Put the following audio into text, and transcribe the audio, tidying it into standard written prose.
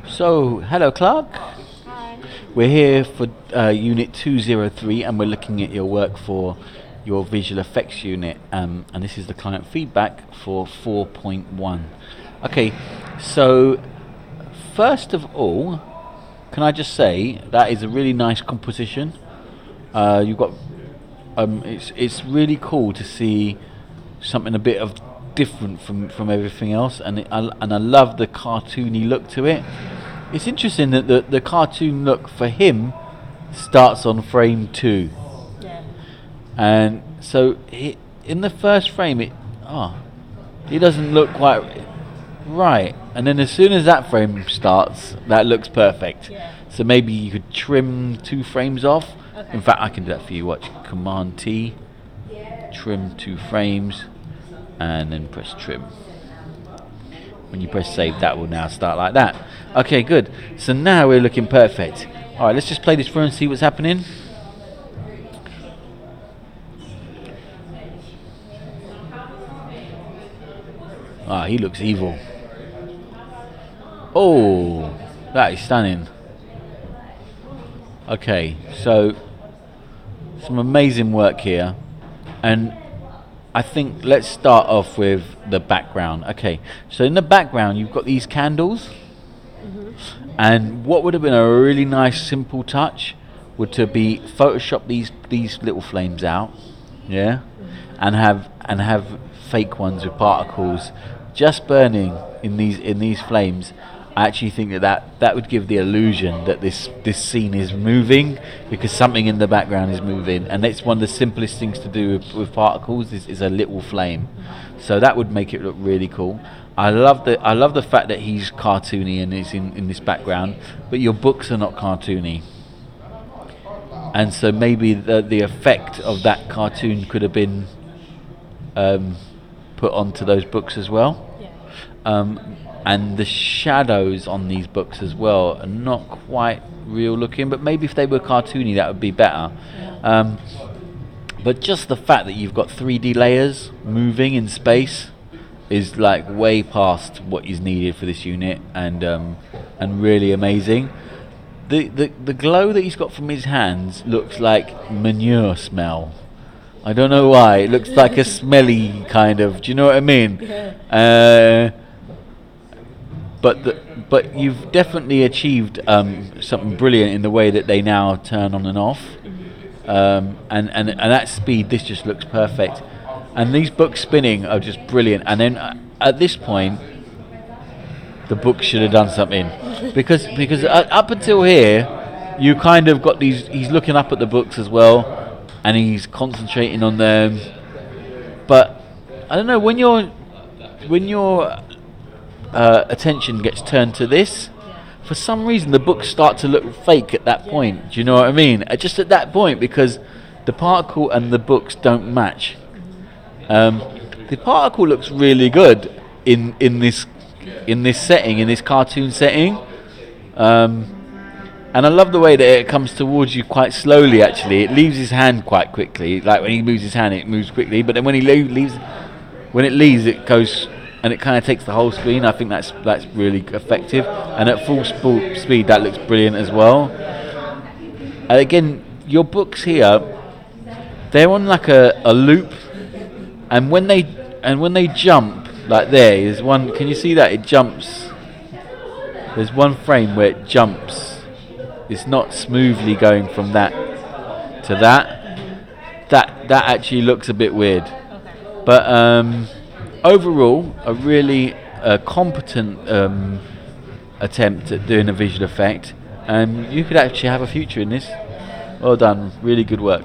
So, hello Clark. Hi. We're here for Unit 203 and we're looking at your work for your visual effects unit, and this is the client feedback for 4.1. Okay, so first of all, can I just say that is a really nice composition. You've got it's really cool to see something a bit of different from everything else, and I love the cartoony look to it. It's interesting that the cartoon look for him starts on frame 2, Yeah. and so in the first frame he doesn't look quite right, and then as soon as that frame starts, that looks perfect. Yeah. So maybe you could trim 2 frames off. Okay. In fact, I can do that for you. Watch, Command T, trim 2 frames, and then press trim. When you press save, that will now start like that. Okay, good. So now we're looking perfect. All right, let's just play this through and see what's happening. Ah, he looks evil. Oh, that is stunning. Okay, so some amazing work here, and I think let's start off with the background. Okay, so in the background you've got these candles, and what would have been a really nice simple touch would to be Photoshop these little flames out, yeah, and have fake ones with particles just burning in these flames. I actually think that would give the illusion that this scene is moving, because something in the background is moving, and it's one of the simplest things to do with particles is a little flame. So that would make it look really cool. I love the fact that he's cartoony and is in this background, but your books are not cartoony, and so maybe the effect of that cartoon could have been put onto those books as well. Yeah. And the shadows on these books as well are not quite real looking, but maybe if they were cartoony that would be better. But just the fact that you've got 3D layers moving in space is like way past what is needed for this unit, and really amazing. The glow that he's got from his hands looks like manure smell. I don't know why. It looks like a smelly kind of. Do you know what I mean? Yeah. But you've definitely achieved something brilliant in the way that they now turn on and off, and at speed this just looks perfect. And these books spinning are just brilliant. And then at this point, the book should have done something, because up until here, you kind of got these. He's looking up at the books as well, and he's concentrating on them. But I don't know, when your attention gets turned to this, for some reason the books start to look fake at that point. Do you know what I mean? Just at that point, because the particle and the books don't match. The particle looks really good in this setting, in this cartoon setting, and I love the way that it comes towards you quite slowly. Actually, it leaves his hand quite quickly. Like when he moves his hand, it moves quickly, but then when when it leaves, it goes. And it kind of takes the whole screen. I think that's really effective, and at full speed that looks brilliant as well. And again, your books here, they're on like a loop, and when they jump, like there's one. Can you see that it jumps? There's one frame where it jumps. It's not smoothly going from that to that. That actually looks a bit weird, but overall, a really competent attempt at doing a visual effect, and you could actually have a future in this. Well done, really good work.